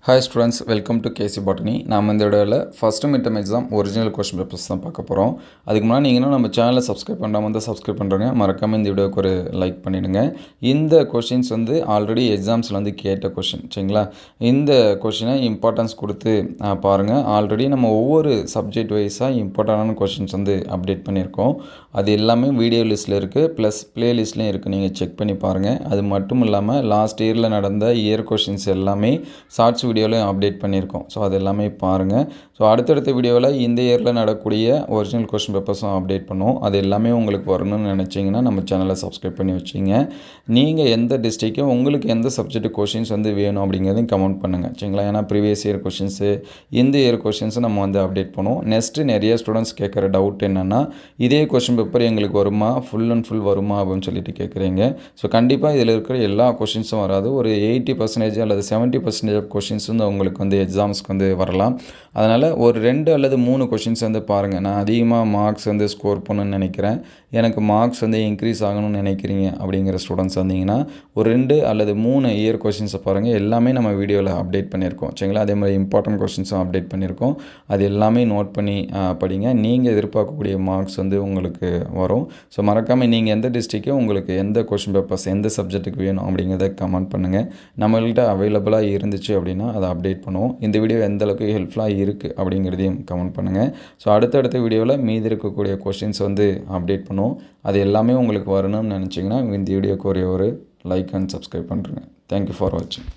Hi students, welcome to KC Botany. நாம் இந்த வீடியோவில் first midterm exam original question papers தான் பார்க்க போகிறோம். அதுக்கு முன்னாடி நீங்கள் நம்ம சேனலை சப்ஸ்கிரைப் பண்ணாமல் வந்து சப்ஸ்கிரைப் பண்ணுறங்க, மறக்காமல் இந்த வீடியோக்கு ஒரு லைக் பண்ணிவிடுங்க. இந்த கொஷின்ஸ் வந்து ஆல்ரெடி எக்ஸாம்ஸில் வந்து கேட்ட கொஷின், சரிங்களா? இந்த கொஷினை இம்பார்ட்டன்ஸ் கொடுத்து பாருங்கள். ஆல்ரெடி நம்ம ஒவ்வொரு சப்ஜெக்ட் வைஸாக இம்பார்ட்டண்டான கொஷின்ஸ் வந்து அப்டேட் பண்ணியிருக்கோம். அது எல்லாமே வீடியோ லிஸ்ட்டில் இருக்குது, ப்ளஸ் ப்ளேலிஸ்ட்லேயும் இருக்குது. நீங்கள் செக் பண்ணி பாருங்கள். அது மட்டும் இல்லாமல் லாஸ்ட் இயரில் நடந்த இயர் கொஷின்ஸ் எல்லாமே ஷார்ட்ஸ் வீடியோவில் அப்டேட் பண்ணியிருக்கோம். ஸோ அது எல்லாமே பாருங்கள். ஸோ அடுத்தடுத்த வீடியோவில் இந்த இயரில் நடக்கக்கூடிய ஒரிஜினல் கொஸ்டின் பேப்பர்ஸும் அப்டேட் பண்ணுவோம். அது எல்லாமே உங்களுக்கு வரணும்னு நினச்சிங்கன்னா நம்ம சேனலை சப்ஸ்கிரைப் பண்ணி வச்சிங்க. நீங்கள் எந்த டிஸ்ட்ரிக்டோ உங்களுக்கு எந்த சப்ஜெக்ட் கொஷின்ஸ் வந்து வேணும் அப்படிங்கிறதையும் கமெண்ட் பண்ணுங்கள், சரிங்களா? ஏன்னா ப்ரீவியஸ் இயர் கொஷின்ஸு, இந்த இயர் கொஷின்ஸை நம்ம வந்து அப்டேட் பண்ணுவோம். நெக்ஸ்ட்டு நிறைய ஸ்டூடெண்ட்ஸ் கேட்குற டவுட் என்னென்னா, இதே கொஷின் பேப்பர் எங்களுக்கு வருமா, ஃபுல் அண்ட் ஃபுல் வருமா அப்படின்னு சொல்லிட்டு கேட்குறீங்க. ஸோ கண்டிப்பாக இதில் இருக்கிற எல்லா கொஷின்ஸும் வராது. ஒரு 80% அல்லது 70% ஆஃப் கொஷின்ஸ் வந்து உங்களுக்கு வந்து எக்ஸாம்ஸ்க்கு வந்து வரலாம். அதனால் ஒரு 2 அல்லது 3 கொஷின்ஸ் வந்து பாருங்கள். நான் அதிகமாக மார்க்ஸ் வந்து ஸ்கோர் பண்ணணும்னு நினைக்கிறேன், எனக்கு மார்க்ஸ் வந்து இன்க்ரீஸ் ஆகணும்னு நினைக்கிறீங்க அப்படிங்கிற ஸ்டூடெண்ட்ஸ் வந்தீங்கன்னா ஒரு 2 அல்லது 3 இயர் கொஷின்ஸை பாருங்கள். எல்லாமே நம்ம வீடியோவில் அப்டேட் பண்ணியிருக்கோம், சரிங்களா? அதே மாதிரி இம்பார்ட்டன்ட் கொஷின்ஸும் அப்டேட் பண்ணியிருக்கோம். அது எல்லாமே நோட் பண்ணி படிங்க. நீங்கள் எதிர்பார்க்கக்கூடிய மார்க்ஸ் வந்து உங்களுக்கு வரும். ஸோ மறக்காமல் நீங்கள் எந்த டிஸ்ட்ரிக்டோ உங்களுக்கு எந்த கொஷின் பேப்பர்ஸ் எந்த சப்ஜெக்ட்டுக்கு வேணும் அப்படிங்கிறத கமெண்ட் பண்ணுங்கள். நம்மள்கிட்ட அவைலபிளாக இருந்துச்சு அப்படின்னா அதை அப்டேட் பண்ணுவோம். இந்த வீடியோ எந்த அளவுக்கு ஹெல்ப்ஃபுல்லாக இருக்குது அப்படிங்கிறதையும் கமெண்ட் பண்ணுங்கள். ஸோ அடுத்தடுத்த வீடியோவில் மீதி இருக்கக்கூடிய கொஷின்ஸ் வந்து அப்டேட் பண்ணுவோம். அது எல்லாமே உங்களுக்கு வரணும்னு நினச்சிங்கன்னா இந்த வீடியோக்கு ஒரு லைக் அண்ட் சப்ஸ்கிரைப் பண்ணுறேங்க. தேங்க்யூ ஃபார் வாட்சிங்.